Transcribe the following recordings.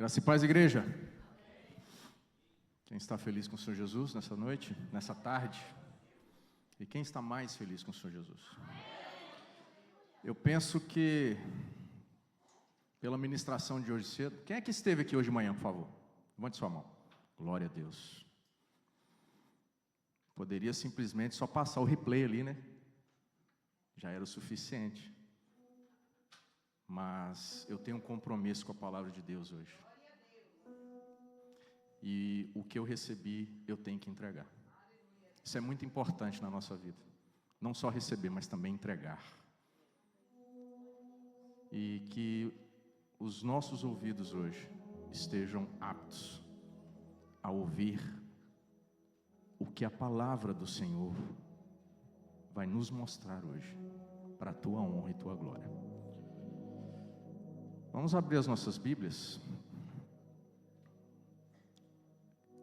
Graça e paz, igreja. Quem está feliz com o Senhor Jesus nessa noite, nessa tarde? E quem está mais feliz com o Senhor Jesus? Eu penso que, pela ministração de hoje cedo, quem é que esteve aqui hoje de manhã, por favor? Levante sua mão. Glória a Deus. Poderia simplesmente só passar o replay ali, né? Já era o suficiente. Mas eu tenho um compromisso com a palavra de Deus hoje. E o que eu recebi, eu tenho que entregar. Isso é muito importante na nossa vida. Não só receber, mas também entregar. E que os nossos ouvidos hoje estejam aptos a ouvir o que a palavra do Senhor vai nos mostrar hoje, para a tua honra e tua glória. Vamos abrir as nossas Bíblias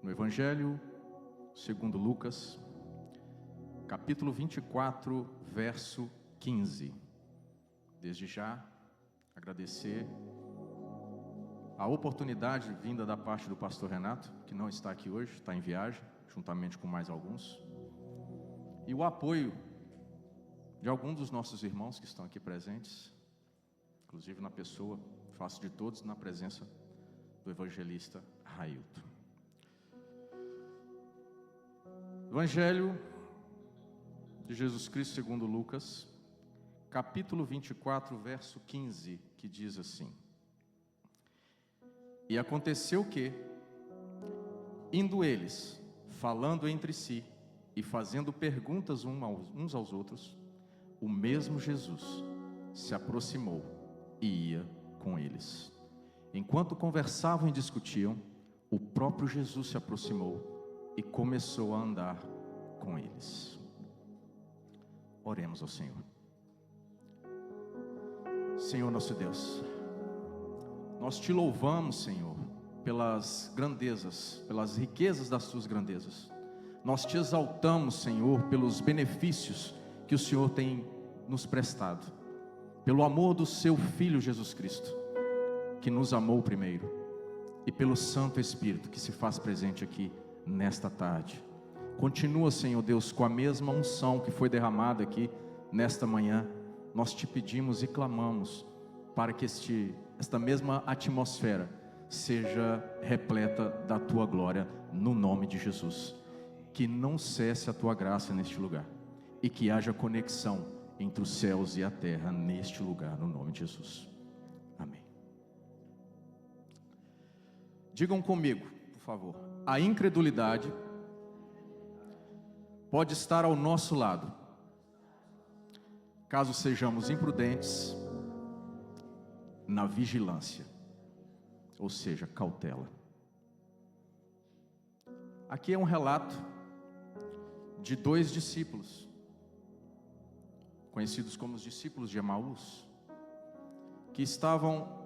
no Evangelho segundo Lucas, capítulo 24, verso 15. Desde já, agradecer a oportunidade vinda da parte do pastor Renato, que não está aqui hoje, está em viagem, juntamente com mais alguns, e o apoio de alguns dos nossos irmãos que estão aqui presentes, inclusive na pessoa, faço de todos, na presença do evangelista Railton. Evangelho de Jesus Cristo segundo Lucas, capítulo 24, verso 15, que diz assim: E aconteceu que, indo eles, falando entre si e fazendo perguntas uns aos outros, o mesmo Jesus se aproximou e ia com eles. Enquanto conversavam e discutiam, o próprio Jesus se aproximou e começou a andar com eles. Oremos ao Senhor. Senhor nosso Deus, nós te louvamos, Senhor, pelas grandezas, pelas riquezas das tuas grandezas. Nós te exaltamos, Senhor, pelos benefícios que o Senhor tem nos prestado, pelo amor do seu Filho Jesus Cristo, que nos amou primeiro, e pelo Santo Espírito que se faz presente aqui nesta tarde. Continua, Senhor Deus, com a mesma unção que foi derramada aqui nesta manhã. Nós te pedimos e clamamos para que esta mesma atmosfera seja repleta da tua glória, no nome de Jesus. Que não cesse a tua graça neste lugar e que haja conexão entre os céus e a terra neste lugar, no nome de Jesus. Amém. Digam comigo, por favor: a incredulidade pode estar ao nosso lado, caso sejamos imprudentes na vigilância, ou seja, cautela. Aqui é um relato de dois discípulos, conhecidos como os discípulos de Emaús, que estavam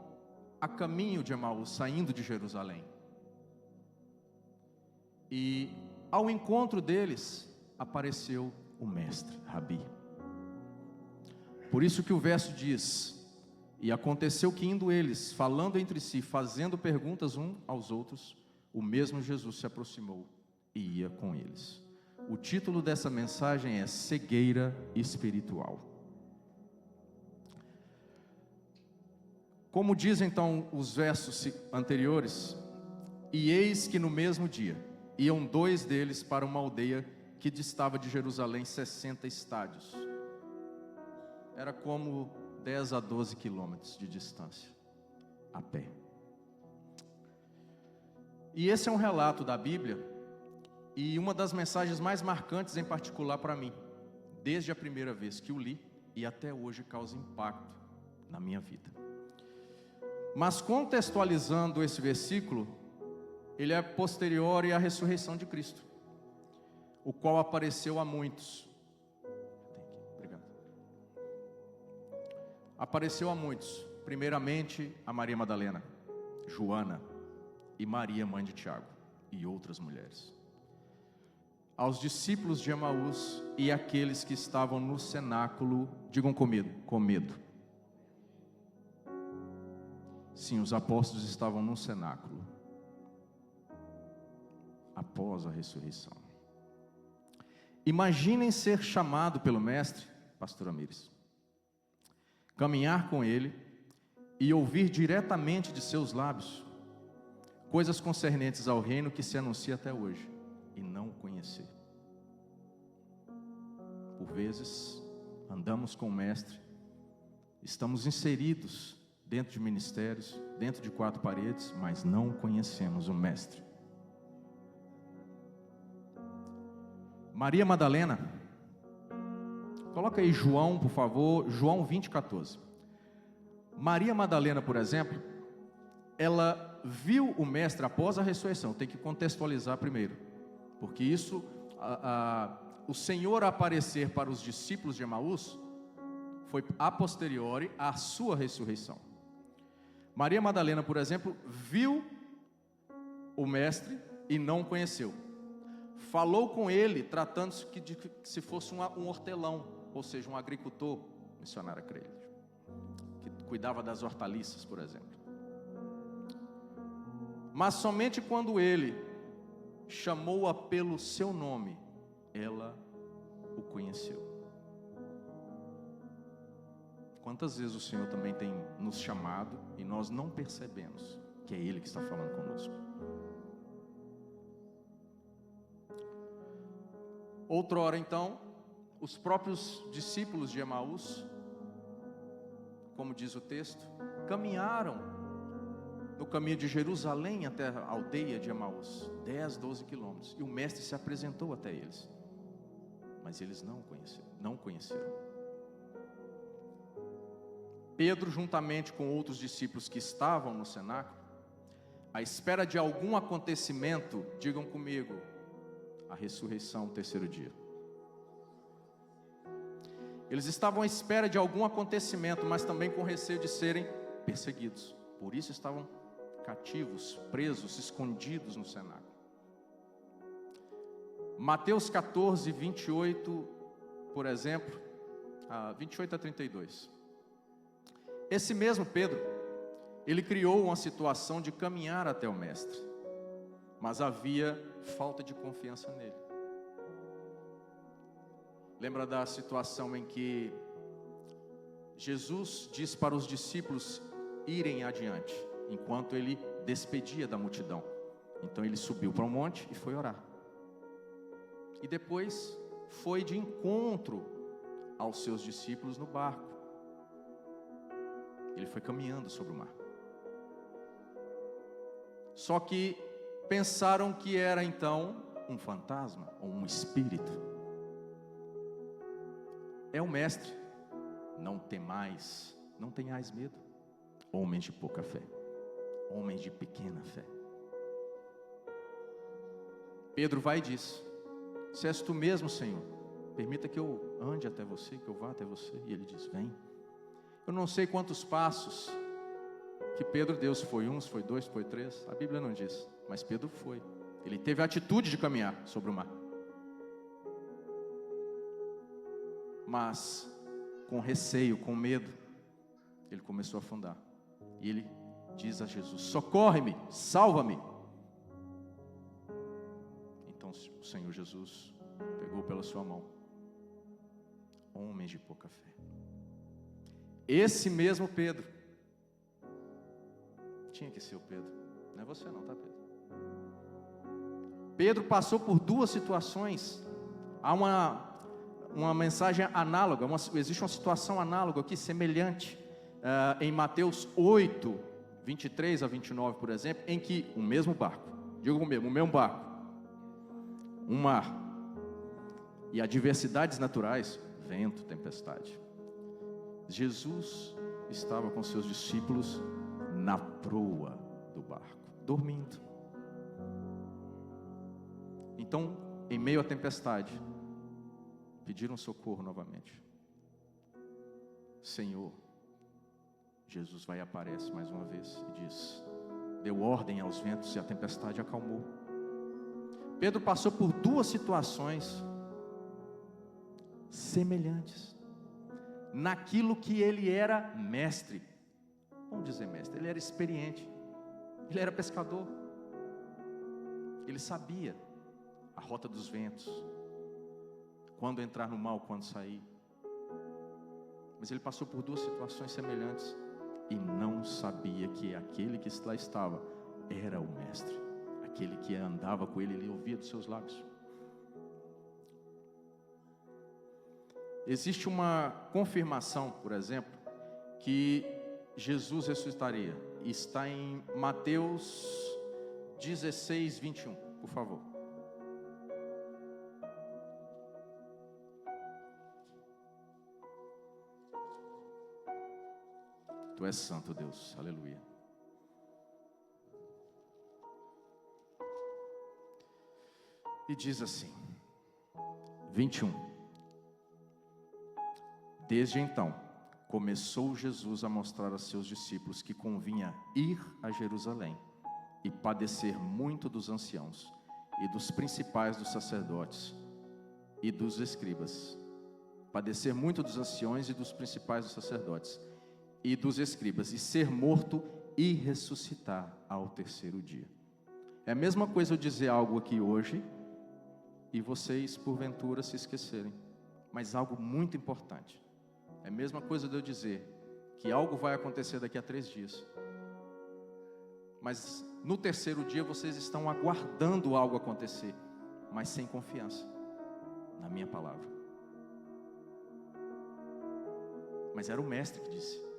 a caminho de Emaús, saindo de Jerusalém. E ao encontro deles apareceu o mestre, Rabi. Por isso que o verso diz: e aconteceu que, indo eles, falando entre si, fazendo perguntas uns aos outros, o mesmo Jesus se aproximou e ia com eles. O título dessa mensagem é Cegueira Espiritual. Como diz então os versos anteriores: e eis que no mesmo dia iam dois deles para uma aldeia que distava de Jerusalém 60 estádios. Era como 10 a 12 quilômetros de distância, a pé. E esse é um relato da Bíblia, e uma das mensagens mais marcantes em particular para mim, desde a primeira vez que o li, e até hoje causa impacto na minha vida. Mas contextualizando esse versículo, ele é posterior à ressurreição de Cristo, o qual apareceu a muitos. Obrigado. Apareceu a muitos, primeiramente a Maria Madalena, Joana e Maria, mãe de Tiago, e outras mulheres. Aos discípulos de Emaús e aqueles que estavam no cenáculo, digam comigo, com medo. Sim, os apóstolos estavam no cenáculo, após a ressurreição. Imaginem ser chamado pelo Mestre, pastor Amires, caminhar com Ele e ouvir diretamente de seus lábios coisas concernentes ao reino que se anuncia até hoje, e não conhecer. Por vezes, andamos com o Mestre, estamos inseridos dentro de ministérios, dentro de quatro paredes, mas não conhecemos o Mestre. Maria Madalena, coloca aí João, por favor, João 20:14. Maria Madalena, por exemplo, ela viu o Mestre após a ressurreição. Tem que contextualizar primeiro, porque isso, o Senhor aparecer para os discípulos de Emaús, foi a posteriori à sua ressurreição. Maria Madalena, por exemplo, viu o Mestre e não o conheceu. Falou com ele, tratando-se de que se fosse um hortelão, ou seja, um agricultor, missionário a crer, que cuidava das hortaliças, por exemplo. Mas somente quando ele chamou-a pelo seu nome, ela o conheceu. Quantas vezes o Senhor também tem nos chamado e nós não percebemos que é Ele que está falando conosco? Outrora, então, os próprios discípulos de Emaús, como diz o texto, caminharam no caminho de Jerusalém até a aldeia de Emaús, 10, 12 quilômetros, e o Mestre se apresentou até eles, mas eles não conheceram. Pedro, juntamente com outros discípulos que estavam no cenáculo, à espera de algum acontecimento, digam comigo, a ressurreição, o terceiro dia. Eles estavam à espera de algum acontecimento, mas também com receio de serem perseguidos. Por isso estavam cativos, presos, escondidos no cenáculo. Mateus 14, 28, por exemplo, 28 a 32. Esse mesmo Pedro, ele criou uma situação de caminhar até o Mestre, mas havia falta de confiança nele. Lembra da situação em que Jesus disse para os discípulos irem adiante, enquanto ele despedia da multidão. Então ele subiu para um monte e foi orar. E depois foi de encontro aos seus discípulos no barco. Ele foi caminhando sobre o mar. Só que pensaram que era então um fantasma ou um espírito. É o Mestre. Não temais, não tenhais medo, homens de pouca fé, homens de pequena fé. Pedro vai e diz: se és tu mesmo, Senhor, permita que eu ande até você, que eu vá até você. E ele diz: vem. Eu não sei quantos passos que Pedro deu, se foi um, se foi dois, se foi três, a Bíblia não diz, mas Pedro foi. Ele teve a atitude de caminhar sobre o mar. Mas, com receio, com medo, ele começou a afundar. E ele diz a Jesus: socorre-me, salva-me. Então o Senhor Jesus pegou pela sua mão. Homens de pouca fé. Esse mesmo Pedro, tinha que ser o Pedro, não é você não, tá, Pedro? Pedro passou por duas situações. Há uma mensagem análoga, existe uma situação análoga aqui, semelhante, em Mateus 8, 23 a 29, por exemplo, em que o mesmo barco, digo o mesmo barco, um mar, e adversidades naturais, vento, tempestade. Jesus estava com seus discípulos na proa do barco, dormindo. Então, em meio à tempestade, pediram socorro novamente. Senhor, Jesus vai e aparece mais uma vez e diz, deu ordem aos ventos e a tempestade acalmou. Pedro passou por duas situações semelhantes naquilo que ele era mestre. vamos dizer mestre, ele era experiente, ele era pescador, ele sabia a rota dos ventos, quando entrar no mar, quando sair. Mas ele passou por duas situações semelhantes e não sabia que aquele que lá estava era o mestre, aquele que andava com ele, ele ouvia dos seus lábios. Existe uma confirmação, por exemplo, que Jesus ressuscitaria. Está em Mateus 16, 21, por favor. Tu és santo, Deus, aleluia. E diz assim, 21. Desde então, começou Jesus a mostrar a seus discípulos que convinha ir a Jerusalém e padecer muito dos anciãos e dos principais dos sacerdotes e dos escribas. Padecer muito dos anciões e dos principais dos sacerdotes e dos escribas, e ser morto e ressuscitar ao terceiro dia. É a mesma coisa eu dizer algo aqui hoje e vocês porventura se esquecerem, mas algo muito importante. É a mesma coisa de eu dizer que algo vai acontecer daqui a 3 dias, mas no terceiro dia vocês estão aguardando algo acontecer, mas sem confiança na minha palavra. Mas era o mestre que disse.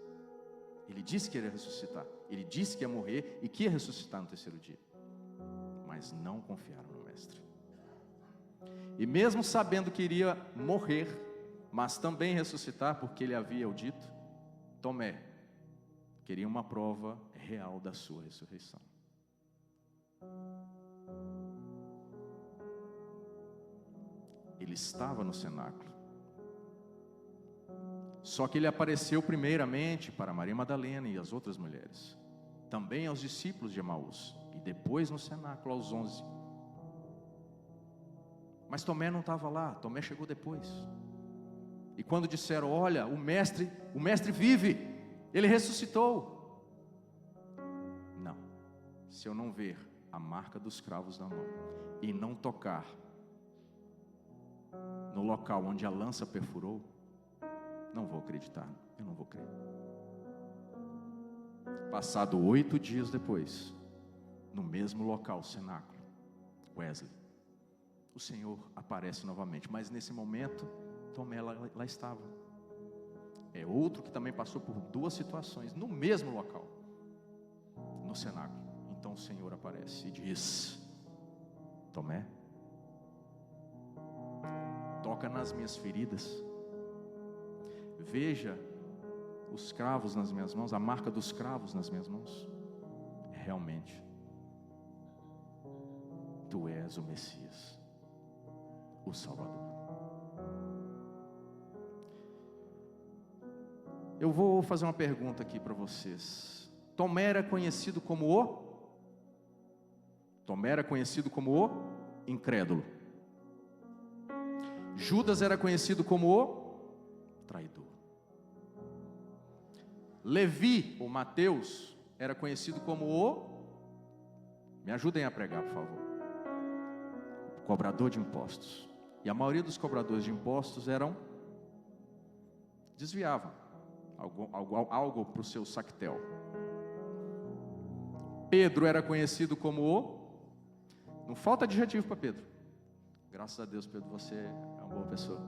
Ele disse que ia ressuscitar, ele disse que ia morrer e que ia ressuscitar no terceiro dia, mas não confiaram no mestre. E mesmo sabendo que iria morrer, mas também ressuscitar, porque ele havia o dito, Tomé queria uma prova real da sua ressurreição. Ele estava no cenáculo. Só que ele apareceu primeiramente para Maria Madalena e as outras mulheres, também aos discípulos de Emaús, e depois no cenáculo aos 11. Mas Tomé não estava lá, Tomé chegou depois. E quando disseram, olha, o mestre vive, ele ressuscitou. Não, se eu não ver a marca dos cravos na mão, e não tocar no local onde a lança perfurou, não vou acreditar, eu não vou crer. Passado 8 dias depois, no mesmo local, cenáculo, Wesley, o Senhor aparece novamente, mas nesse momento, Tomé lá estava. É outro que também passou por 2 situações, no mesmo local, no cenáculo. Então o Senhor aparece e diz, Tomé, toca nas minhas feridas, veja os cravos nas minhas mãos, a marca dos cravos nas minhas mãos. Realmente, tu és o Messias, o Salvador. Eu vou fazer uma pergunta aqui para vocês. Tomé era conhecido como o incrédulo. Judas era conhecido como o traidor. Levi, ou Mateus, era conhecido como me ajudem a pregar, por favor, cobrador de impostos. E a maioria dos cobradores de impostos desviavam algo para o seu sactel. Pedro era conhecido como não falta adjetivo para Pedro. Graças a Deus, Pedro, você é uma boa pessoa.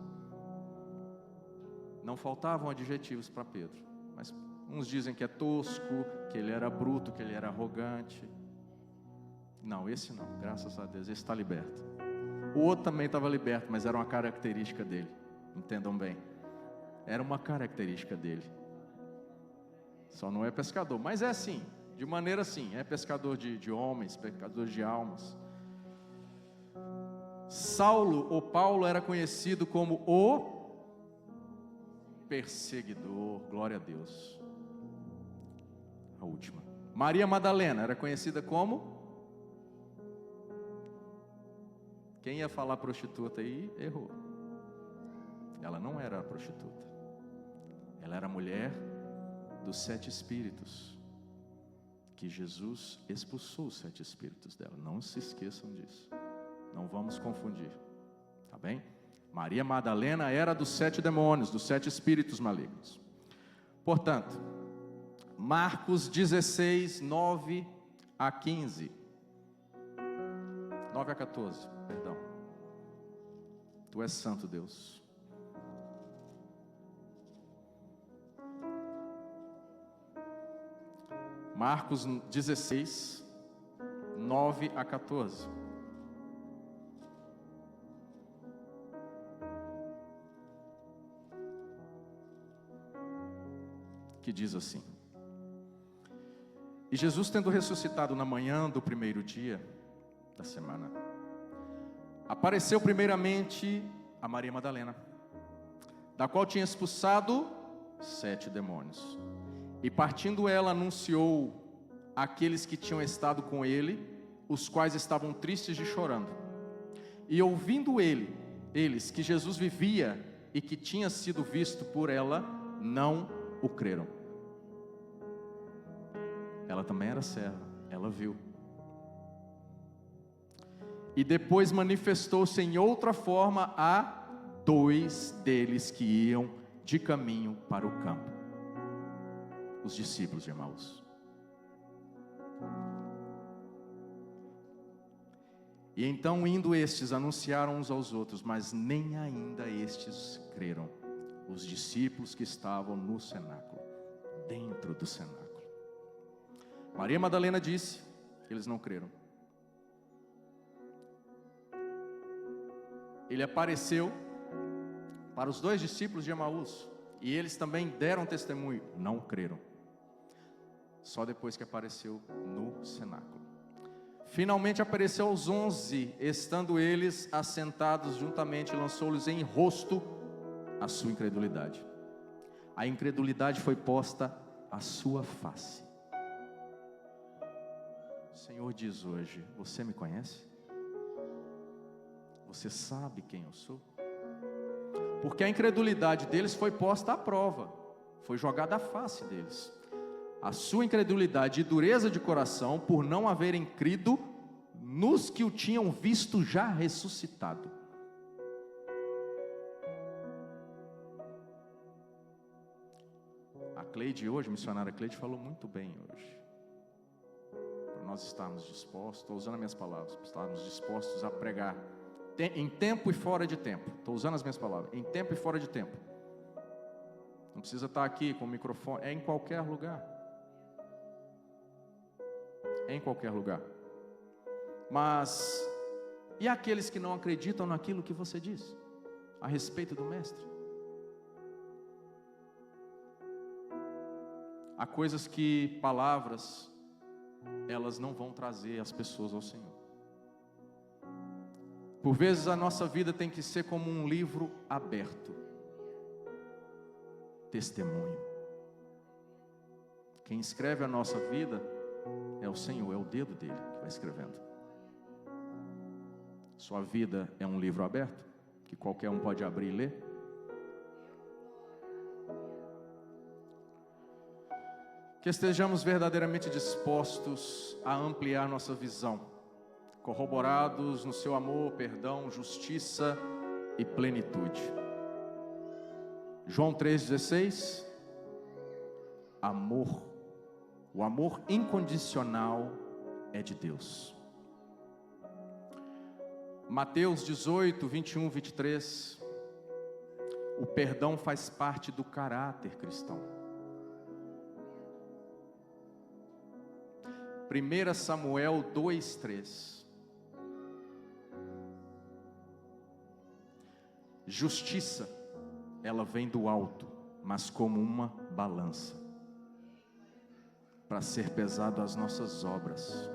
Não faltavam adjetivos para Pedro, mas uns dizem que é tosco, que ele era bruto, que ele era arrogante. Não, esse não, graças a Deus, esse está liberto. O outro também estava liberto, mas era uma característica dele, entendam bem. Era uma característica dele. Só não é pescador, mas é assim, de maneira assim, é pescador de homens, pescador de almas. Saulo ou Paulo era conhecido como o perseguidor, glória a Deus. A última. Maria Madalena era conhecida como? Quem ia falar prostituta aí, errou. Ela não era prostituta. Ela era mulher dos 7 espíritos. que Jesus expulsou os 7 espíritos dela. Não se esqueçam disso. Não vamos confundir. Tá bem? Maria Madalena era dos 7 demônios, dos 7 espíritos malignos. Portanto, Marcos 16, 9 a 15. 9 a 14, perdão. Tu és santo, Deus. Marcos 16, 9 a 14. Que diz assim: E Jesus, tendo ressuscitado na manhã do primeiro dia da semana, apareceu primeiramente a Maria Madalena, da qual tinha expulsado 7 demônios. E partindo ela, anunciou àqueles que tinham estado com ele, os quais estavam tristes e chorando. E ouvindo eles que Jesus vivia e que tinha sido visto por ela, não o creram. Ela também era serva, ela viu. E depois manifestou-se em outra forma a 2 deles que iam de caminho para o campo, os discípulos de Emaús. E então, indo estes, anunciaram uns aos outros, mas nem ainda estes creram, os discípulos que estavam no cenáculo, dentro do cenáculo. Maria Madalena disse que eles não creram. Ele apareceu para os 2 discípulos de Emaús, e eles também deram testemunho, não creram. Só depois que apareceu no cenáculo. Finalmente apareceu aos 11, estando eles assentados juntamente, lançou-lhes em rosto a sua incredulidade. A incredulidade foi posta à sua face. O Senhor diz hoje: você me conhece? Você sabe quem eu sou? Porque a incredulidade deles foi posta à prova, foi jogada à face deles. A sua incredulidade e dureza de coração, por não haverem crido nos que o tinham visto já ressuscitado. A Cleide hoje, a missionária Cleide, falou muito bem hoje. Para nós estarmos dispostos, estou usando as minhas palavras, estarmos dispostos a pregar em tempo e fora de tempo. Estou usando as minhas palavras, em tempo e fora de tempo. Não precisa estar aqui com o microfone, é em qualquer lugar. É em qualquer lugar. Mas, e aqueles que não acreditam naquilo que você diz a respeito do Mestre? Há coisas que palavras, elas não vão trazer as pessoas ao Senhor. Por vezes a nossa vida tem que ser como um livro aberto. Testemunho. Quem escreve a nossa vida é o Senhor, é o dedo dele que vai escrevendo. Sua vida é um livro aberto, que qualquer um pode abrir e ler. Que estejamos verdadeiramente dispostos a ampliar nossa visão, corroborados no seu amor, perdão, justiça e plenitude. João 3,16, amor, o amor incondicional é de Deus. Mateus 18, 21, 23, o perdão faz parte do caráter cristão. 1 Samuel 2, 3, justiça, ela vem do alto, mas como uma balança, para ser pesado as nossas obras.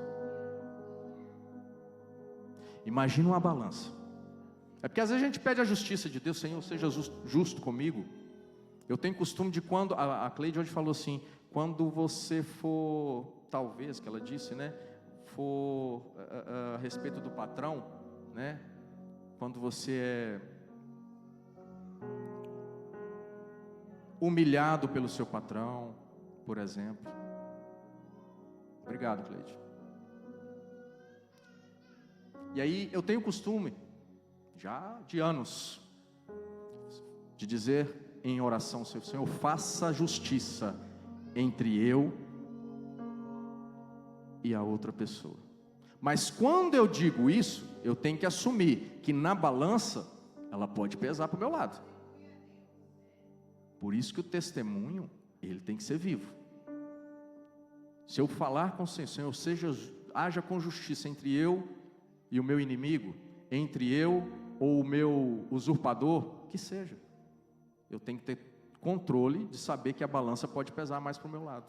Imagina uma balança. É porque às vezes a gente pede a justiça de Deus, Senhor, seja justo comigo. Eu tenho costume de quando, a Cleide hoje falou assim, quando você for, talvez, que ela disse, né, for a respeito do patrão, né, quando você é humilhado pelo seu patrão, por exemplo, Obrigado, Cleide. E aí eu tenho o costume, já de anos, de dizer em oração: Senhor, faça justiça entre eu e a outra pessoa. Mas quando eu digo isso, eu tenho que assumir que na balança ela pode pesar para o meu lado. Por isso que o testemunho, ele tem que ser vivo. Se eu falar com o Senhor, haja com justiça entre eu e o meu inimigo, entre eu ou o meu usurpador, que seja, eu tenho que ter controle de saber que a balança pode pesar mais para o meu lado.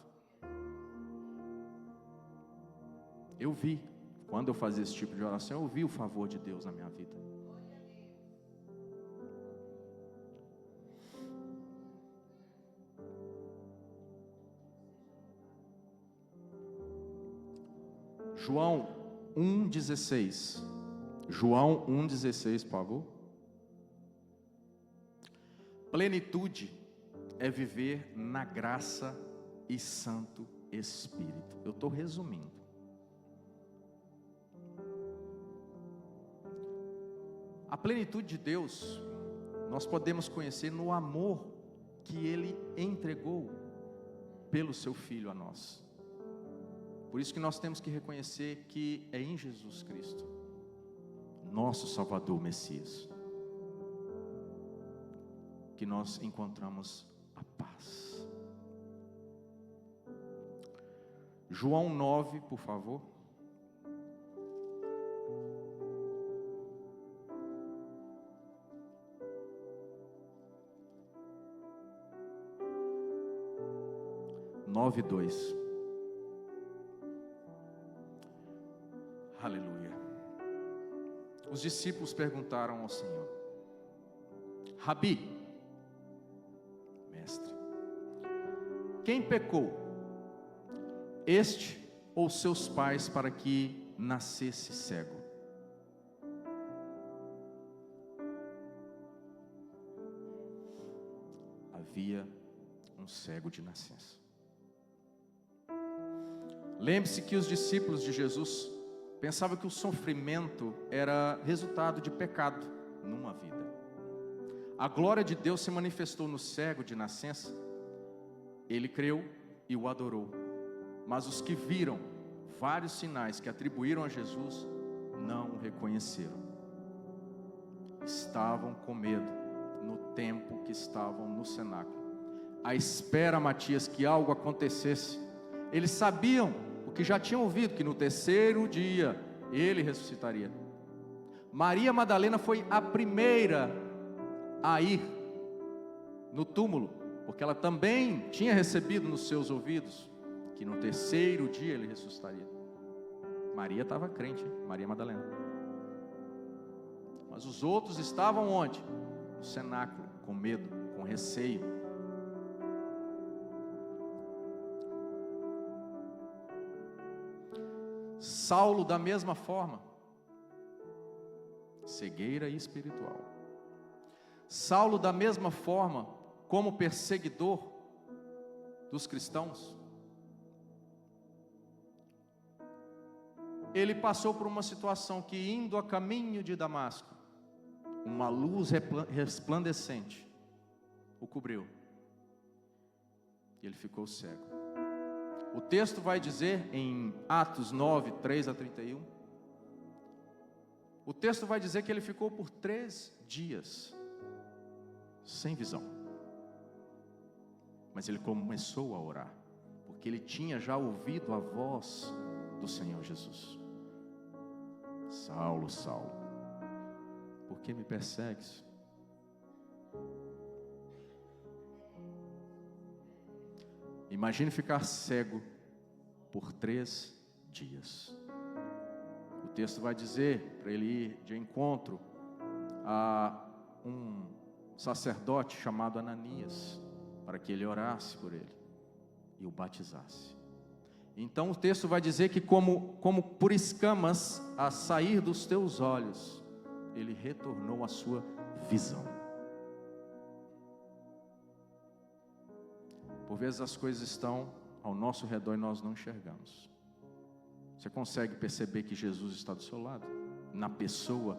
Eu vi, quando eu fazia esse tipo de oração, eu vi o favor de Deus na minha vida. João 1,16. João 1,16, por favor. Plenitude é viver na graça e Santo Espírito. Eu estou resumindo. A plenitude de Deus, nós podemos conhecer no amor que Ele entregou pelo Seu Filho a nós. Por isso que nós temos que reconhecer que é em Jesus Cristo, nosso Salvador Messias, que nós encontramos a paz. João 9, por favor. Nove, 2. Aleluia. Os discípulos perguntaram ao Senhor: Rabi, mestre, quem pecou, este ou seus pais, para que nascesse cego? Havia um cego de nascença. Lembre-se que os discípulos de Jesus pensavam que o sofrimento era resultado de pecado numa vida. A glória de Deus se manifestou no cego de nascença. Ele creu e o adorou. Mas os que viram vários sinais que atribuíram a Jesus não o reconheceram. Estavam com medo no tempo que estavam no cenáculo, à espera, Matias, que algo acontecesse. Eles sabiam o que já tinham ouvido, que no terceiro dia ele ressuscitaria. Maria Madalena foi a primeira a ir no túmulo, porque ela também tinha recebido nos seus ouvidos que no terceiro dia ele ressuscitaria. Maria estava crente, Maria Madalena. Mas os outros estavam onde? No cenáculo, com medo, com receio. Saulo, da mesma forma, cegueira espiritual. Saulo, da mesma forma, como perseguidor dos cristãos, ele passou por uma situação que, indo a caminho de Damasco, uma luz resplandecente o cobriu, e ele ficou cego. O texto vai dizer em Atos 9, 3 a 31, o texto vai dizer que ele ficou por 3 dias sem visão. Mas ele começou a orar, porque ele tinha já ouvido a voz do Senhor Jesus. Saulo, Saulo, por que me persegues? Imagine ficar cego por 3 dias. O texto vai dizer para ele ir de encontro a um sacerdote chamado Ananias, para que ele orasse por ele e o batizasse. Então o texto vai dizer que como por escamas a sair dos teus olhos, ele retornou à sua visão. Por vezes as coisas estão ao nosso redor e nós não enxergamos. Você consegue perceber que Jesus está do seu lado? Na pessoa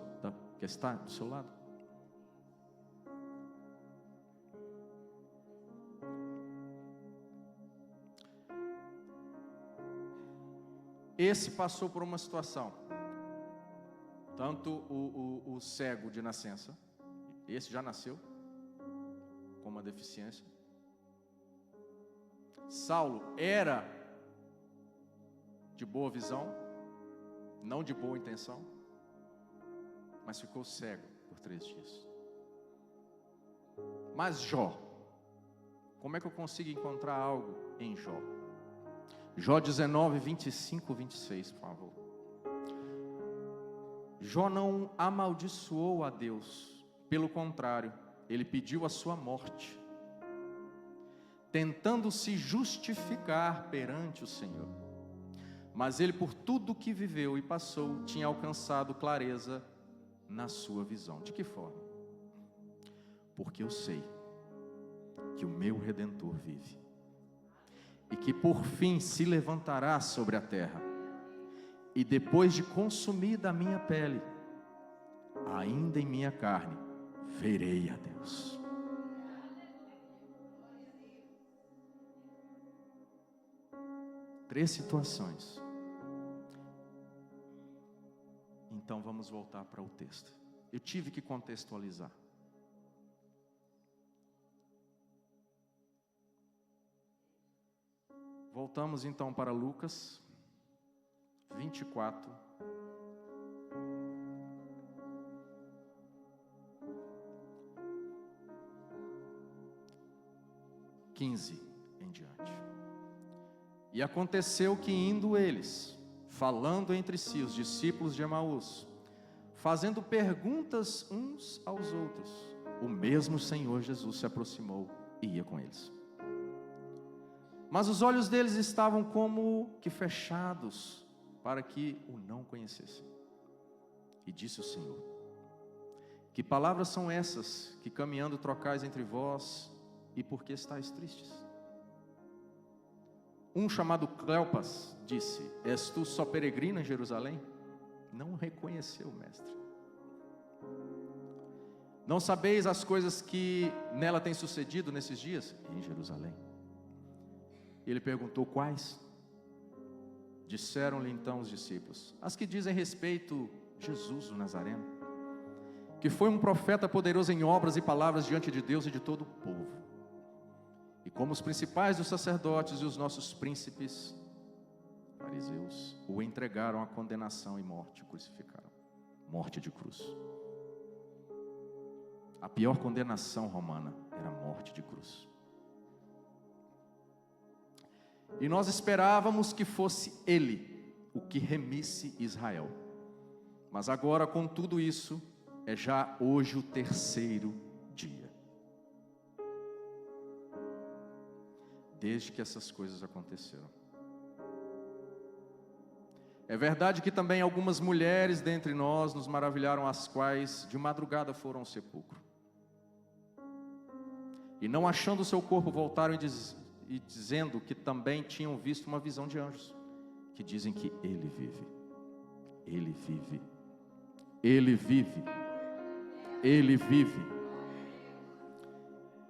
que está do seu lado? Esse passou por uma situação. Tanto o cego de nascença, esse já nasceu com uma deficiência. Saulo era de boa visão, não de boa intenção, mas ficou cego por 3 dias. Mas Jó, como é que eu consigo encontrar algo em Jó? Jó 19, 25, 26, por favor. Jó não amaldiçoou a Deus, pelo contrário, ele pediu a sua morte, tentando se justificar perante o Senhor. Mas ele, por tudo que viveu e passou, tinha alcançado clareza na sua visão. De que forma? Porque eu sei que o meu Redentor vive, e que por fim se levantará sobre a terra, e depois de consumida a minha pele, ainda em minha carne, verei a Deus. Três situações. Então vamos voltar para o texto. Eu tive que contextualizar. Voltamos então para Lucas 24. Em diante. E aconteceu que indo eles, falando entre si, os discípulos de Emaús, fazendo perguntas uns aos outros, o mesmo Senhor Jesus se aproximou e ia com eles. Mas os olhos deles estavam como que fechados, para que o não conhecessem. E disse o Senhor: que palavras são essas que caminhando trocais entre vós, e por que estáis tristes? Um chamado Cleopas disse: és tu só peregrino em Jerusalém? Não reconheceu o mestre. Não sabeis as coisas que nela têm sucedido nesses dias? Em Jerusalém. Ele perguntou: quais? Disseram-lhe então os discípulos: as que dizem respeito a Jesus o Nazareno, que foi um profeta poderoso em obras e palavras diante de Deus e de todo o povo. E como os principais dos sacerdotes e os nossos príncipes, fariseus, o entregaram à condenação e morte, o crucificaram. Morte de cruz. A pior condenação romana era a morte de cruz. E nós esperávamos que fosse ele o que remisse Israel. Mas agora, com tudo isso, é já hoje o 3º dia desde que essas coisas aconteceram. É verdade que também algumas mulheres dentre nós nos maravilharam, as quais de madrugada foram ao sepulcro, e não achando o seu corpo, voltaram e dizendo que também tinham visto uma visão de anjos, que dizem que ele vive. Ele vive. Ele vive. Ele vive.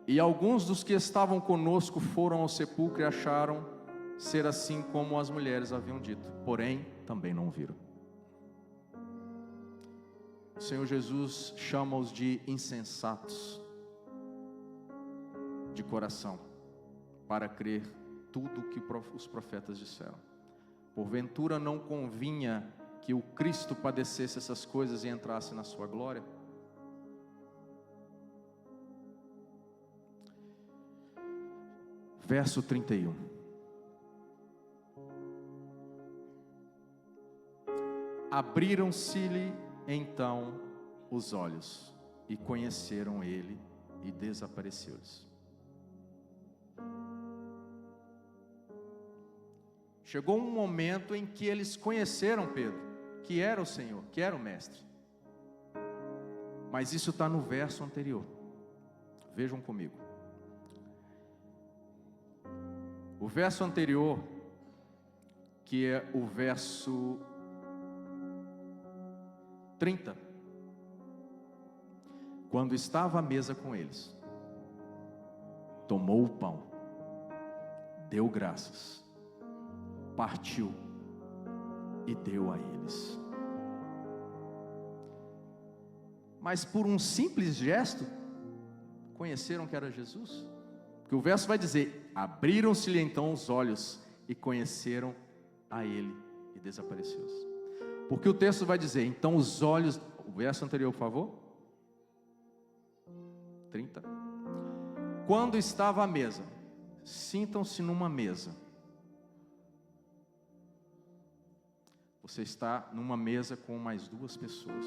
E alguns dos que estavam conosco foram ao sepulcro e acharam ser assim como as mulheres haviam dito, porém também não viram. O Senhor Jesus chama-os de insensatos de coração, para crer tudo o que os profetas disseram. Porventura não convinha que o Cristo padecesse essas coisas e entrasse na sua glória? Verso 31. Abriram-se-lhe então os olhos, e conheceram ele, e desapareceu-lhes. Chegou um momento em que eles conheceram Pedro, que era o Senhor, que era o Mestre. Mas isso está no verso anterior. Vejam comigo. O verso anterior, que é o verso 30. Quando estava à mesa com eles, tomou o pão, deu graças, partiu e deu a eles. Mas por um simples gesto, conheceram que era Jesus? Porque o verso vai dizer: abriram-se-lhe então os olhos e conheceram a ele, e desapareceu-se. Porque o texto vai dizer, então os olhos, o verso anterior, por favor, 30. Quando estava à mesa, sintam-se numa mesa. Você está numa mesa com mais duas pessoas.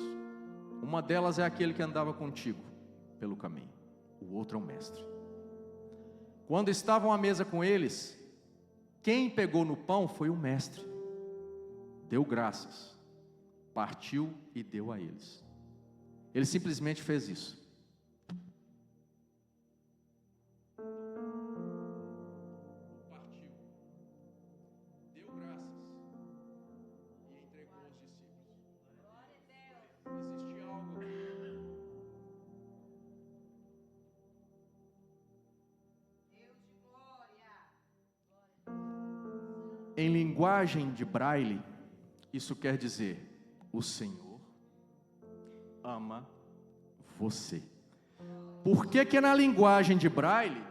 Uma delas é aquele que andava contigo pelo caminho, o outro é o mestre. Quando estavam à mesa com eles, quem pegou no pão foi o mestre, deu graças, partiu e deu a eles. Ele simplesmente fez isso. Partiu, deu graças e entregou aos discípulos. Existe algo em linguagem de Braille, isso quer dizer: o Senhor ama você. Por que na linguagem de Braille,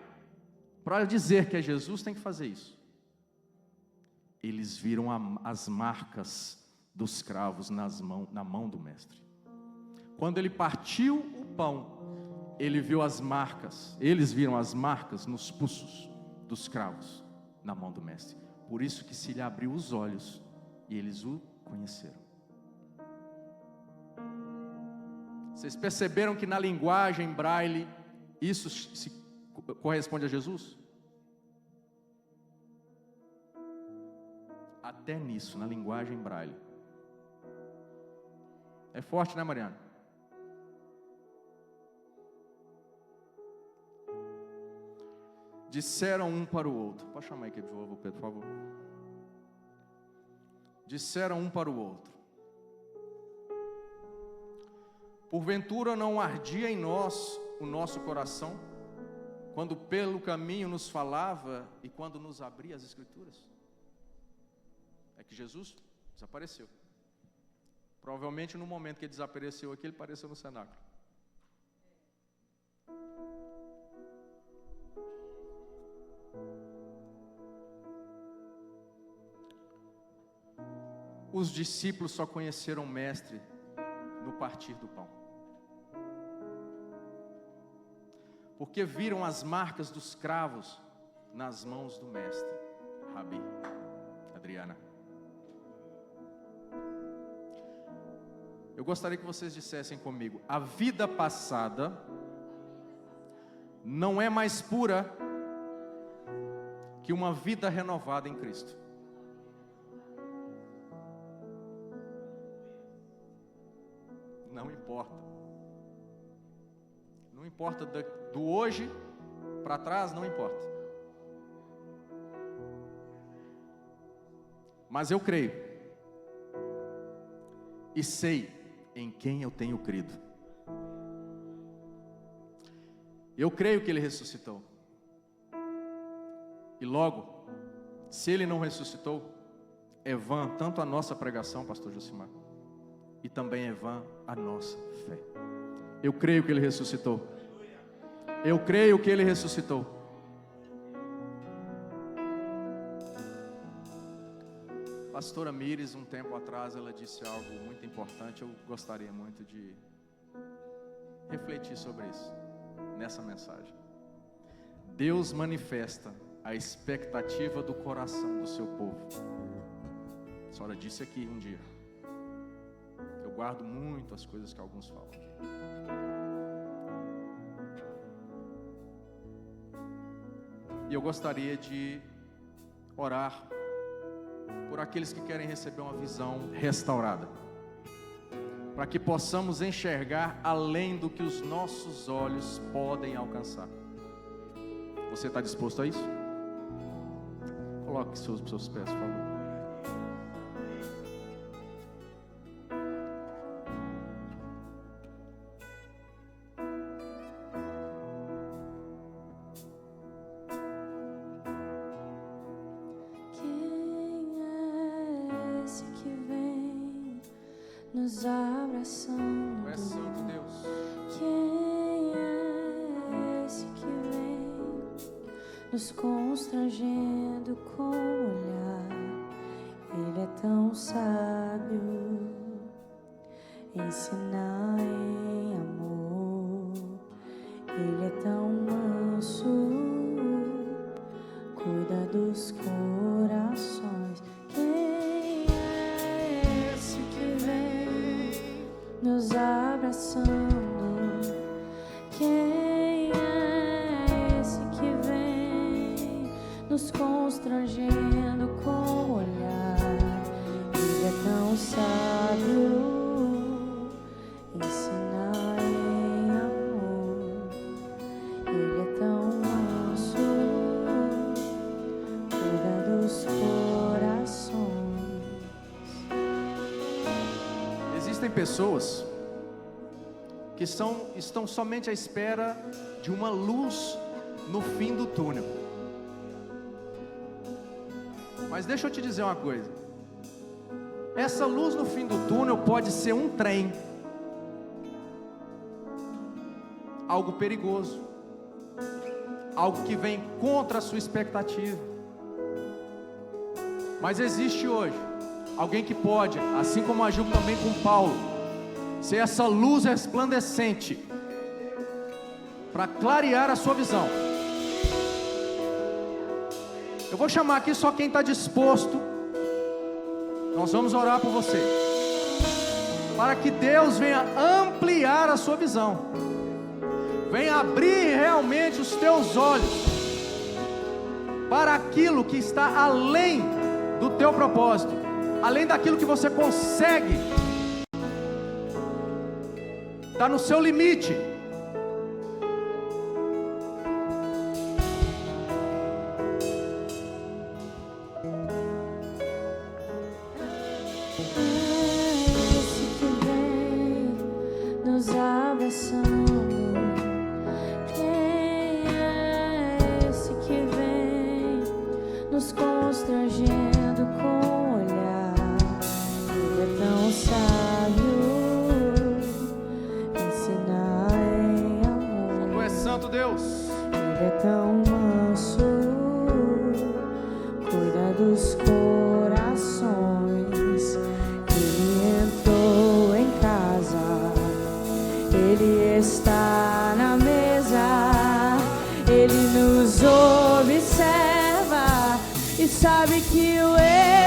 para dizer que é Jesus, tem que fazer isso? Eles viram as marcas dos cravos na mão do mestre. Quando ele partiu o pão, eles viram as marcas nos pulsos dos cravos na mão do mestre. Por isso que se lhe abriu os olhos e eles o conheceram. Vocês perceberam que na linguagem Braille isso se corresponde a Jesus? Até nisso, na linguagem Braille. É forte, né, Mariana? Disseram um para o outro. Pode chamar aqui de novo, Pedro, por favor. Disseram um para o outro: porventura não ardia em nós o nosso coração, quando pelo caminho nos falava e quando nos abria as Escrituras? É que Jesus desapareceu. Provavelmente no momento que ele desapareceu aqui, ele apareceu no cenáculo. Os discípulos só conheceram o mestre no partir do pão, porque viram as marcas dos cravos nas mãos do mestre. Rabi, Adriana, eu gostaria que vocês dissessem comigo: a vida passada não é mais pura que uma vida renovada em Cristo. Não importa. Não importa do hoje para trás, não importa. Mas eu creio e sei em quem eu tenho crido. Eu creio que Ele ressuscitou. E logo, se Ele não ressuscitou, é vã tanto a nossa pregação, pastor Josimar, e também é vã a nossa fé. Eu creio que Ele ressuscitou. Eu creio que Ele ressuscitou. Pastora Mires, um tempo atrás, ela disse algo muito importante. Eu gostaria muito de refletir sobre isso nessa mensagem. Deus manifesta a expectativa do coração do seu povo. A senhora disse aqui um dia. Eu guardo muito as coisas que alguns falam aqui. E eu gostaria de orar por aqueles que querem receber uma visão restaurada, para que possamos enxergar além do que os nossos olhos podem alcançar. Você está disposto a isso? Coloque seus pés, por favor. nos abraçando. Tu és santo, Deus. Quem é esse que vem nos constrangendo com o olhar? Ele é tão sábio, ensina em amor. Ele é tão manso, cuida dos corações. Quem é esse que vem nos abraçando? Quem é esse que vem nos constrangendo com o olhar? Ele é tão sábio, ensina em amor. Ele é tão manso, cuida dos corações. Existem pessoas que estão somente à espera de uma luz no fim do túnel. Mas deixa eu te dizer uma coisa. Essa luz no fim do túnel pode ser um trem, algo perigoso, algo que vem contra a sua expectativa. Mas existe hoje alguém que pode, assim como agiu também com Paulo, ser essa luz resplandecente para clarear a sua visão. Eu vou chamar aqui só quem está disposto. Nós vamos orar por você, para que Deus venha ampliar a sua visão, venha abrir realmente os teus olhos para aquilo que está além do teu propósito, além daquilo que você consegue, está no seu limite. Esse que vem nos abraçando. Quem é esse que vem nos constrangendo com o olhar? Ele é tão sábio, ensina em amor. Tu és santo, Deus. Ele é tão manso, cuida dos corações. Ele entrou em casa, Ele está na mesa, Ele nos observa e sabe que o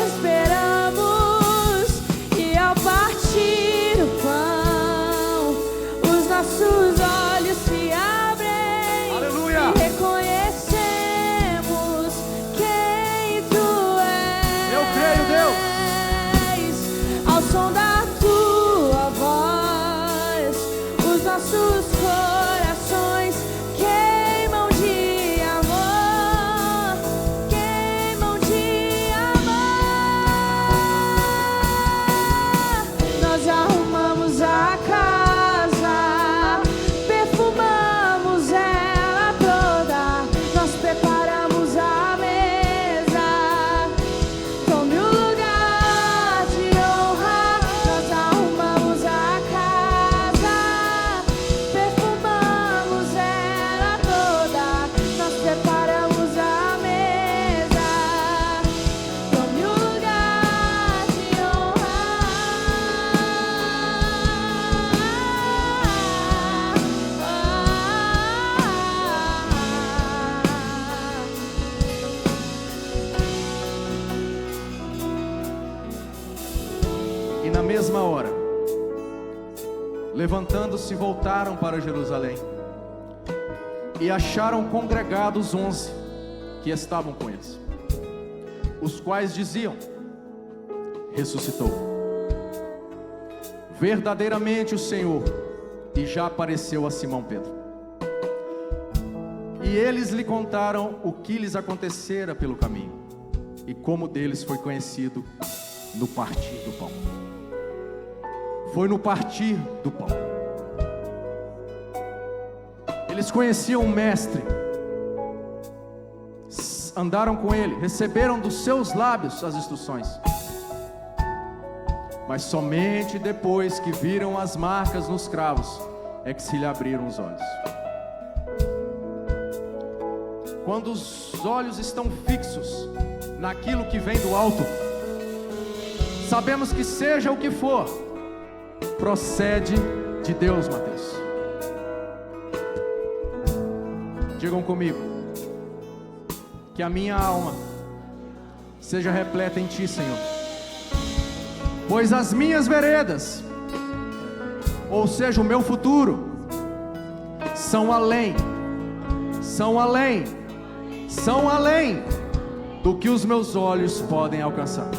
esperamos. E ao partir o pão, os nossos olhos se abrem. Aleluia. E reconhecemos quem Tu és. Eu creio, Deus. Ao som da Tua voz, os nossos corações queimam de amor, queimam de amor. Nós arrumamos a casa, perfumamos ela toda, nós preparamos a mesa. Tome o lugar de honra. Nós arrumamos a casa, perfumamos ela toda, nós preparamos a mesa. Tome o lugar de honra. E na mesma hora, levantando-se, voltaram para Jerusalém e acharam congregados 11 que estavam com eles, os quais diziam: ressuscitou verdadeiramente o Senhor, e já apareceu a Simão Pedro. E eles lhe contaram o que lhes acontecera pelo caminho, e como deles foi conhecido no partir do pão. Foi no partir do pão. Eles conheciam o Mestre, andaram com ele, receberam dos seus lábios as instruções. Mas somente depois que viram as marcas nos cravos é que se lhe abriram os olhos. Quando os olhos estão fixos naquilo que vem do alto, sabemos que seja o que for, procede de Deus, Mateus. Digam comigo, que a minha alma seja repleta em Ti, Senhor, pois as minhas veredas, ou seja, o meu futuro, são além do que os meus olhos podem alcançar.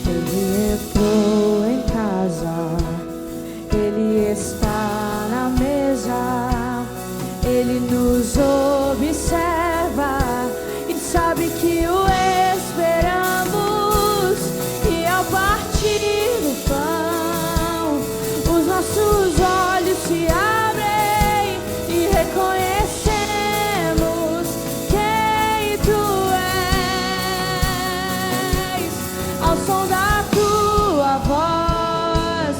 Ele entrou em casa, Ele está na mesa, Ele nos observa e sabe que o esperamos. E ao partir do pão, os nossos olhos se abrem e reconhecemos quem Tu és. Ao som da Tua voz,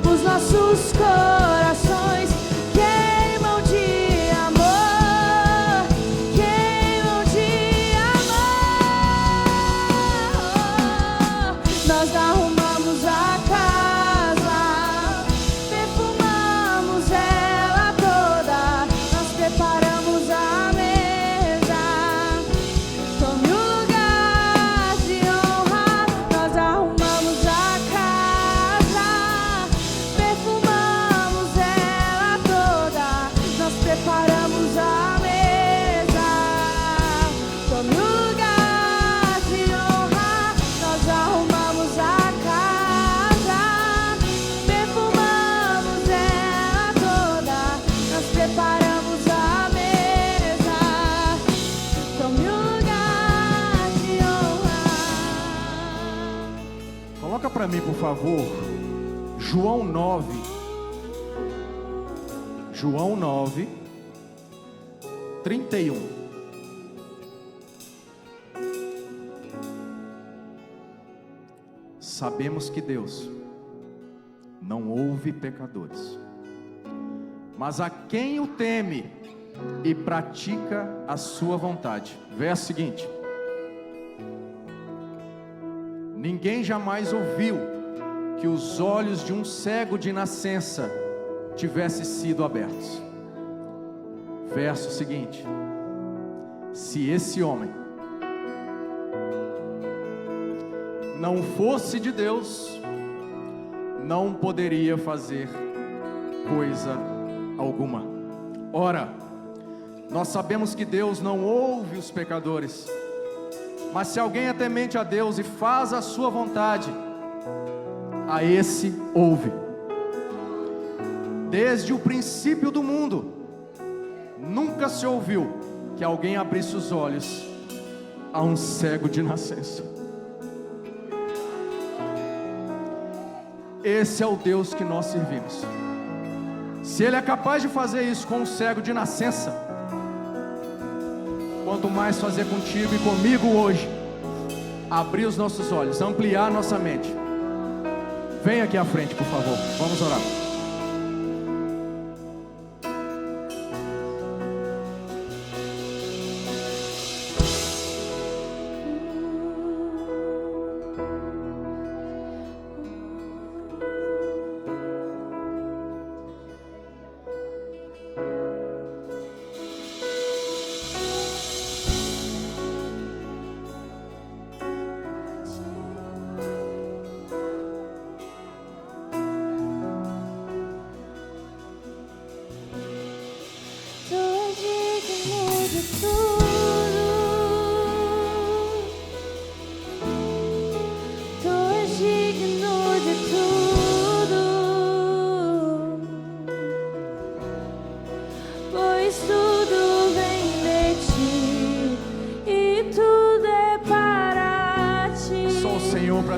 os nossos corações queimam de amor, queimam de amor. Nós arrumamos a casa, perfumamos ela toda, nós preparamos a mesa. Tome o lugar de honra. Nós arrumamos a casa, perfumamos ela toda, nós preparamos a mesa. Tome o lugar de honra. Nós arrumamos a casa, perfumamos ela toda, nós preparamos a mesa. Tome o lugar de honra. Coloca para mim, por favor, João 9. João 9, 31. Sabemos que Deus não ouve pecadores, mas a quem o teme e pratica a sua vontade. Verso seguinte: ninguém jamais ouviu que os olhos de um cego de nascença tivessem sido abertos. Verso seguinte: se esse homem não fosse de Deus, não poderia fazer coisa alguma. Ora, nós sabemos que Deus não ouve os pecadores, mas se alguém é temente a Deus e faz a sua vontade, a esse ouve. Desde o princípio do mundo, nunca se ouviu que alguém abrisse os olhos a um cego de nascença. Esse é o Deus que nós servimos. Se Ele é capaz de fazer isso com um cego de nascença, quanto mais fazer contigo e comigo hoje, abrir os nossos olhos, ampliar nossa mente. Vem aqui à frente, por favor, vamos orar.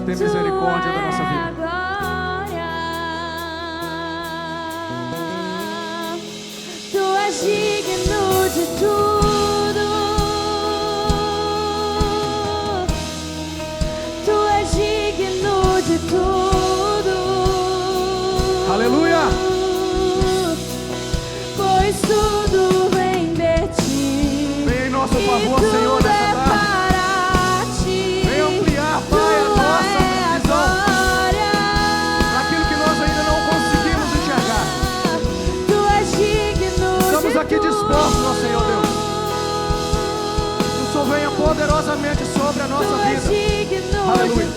Ter misericórdia da nossa vida. Aleluia. Pois tudo vem de ti. Vem em nosso favor, Senhor, nessa tarde. Vem ampliar, Pai, a nossa visão naquilo que nós ainda não conseguimos enxergar. Tu és digno. Estamos aqui dispostos, ó Senhor Deus. Que o Senhor venha poderosamente sobre a nossa vida. Aleluia.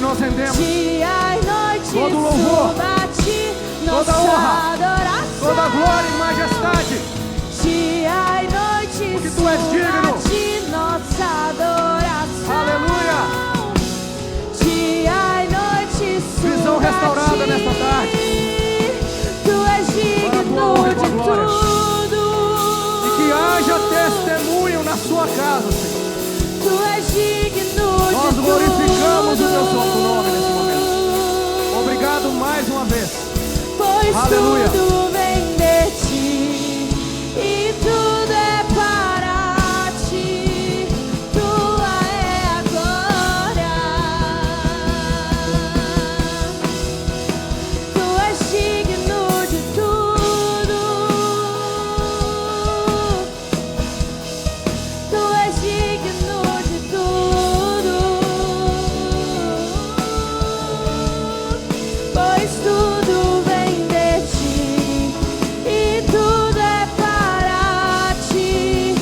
Nós rendemos dia e noite, todo louvor, toda honra, adoração, toda glória e majestade. Dia e noite, porque tu és digno. Nossa adoração. Aleluia. Dia e noite, visão restaurada nesta tarde. Tu és digno de tudo. E que haja testemunho na sua casa, Senhor. Tu és digno. Nós glorificamos o teu santo nome nesse momento. Obrigado mais uma vez. Pois aleluia. Tudo vem de ti e tudo é para ti. Tua é a glória. Tu és digno de tudo. Tu és digno de tudo. Pois tudo vem de ti e tudo é para ti.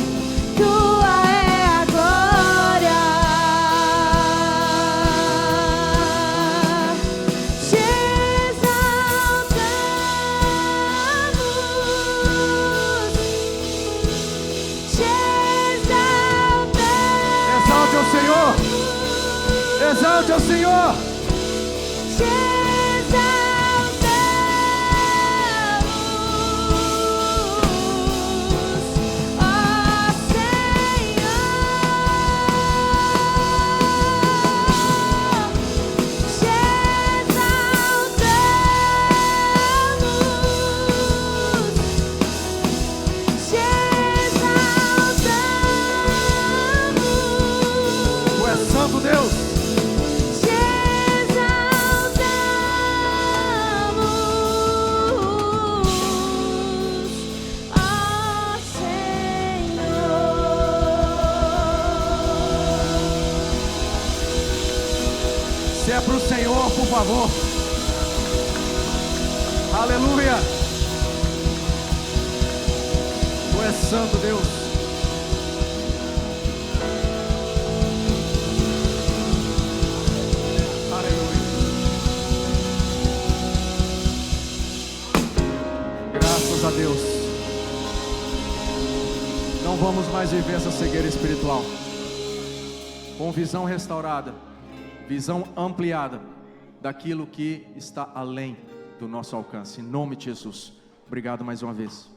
Tua é a glória. Te exaltamos. Exalte ao Senhor. Exalte ao Senhor. Te exaltamos, ó Senhor. Te exaltamos. Tu és santo, Deus. Te exaltamos, ó Senhor. Se é para o Senhor, por favor. Aleluia. Tu és santo, Deus. Aleluia. Graças a Deus. Não vamos mais viver essa cegueira espiritual. Com visão restaurada, visão ampliada daquilo que está além do nosso alcance. Em nome de Jesus. Obrigado mais uma vez.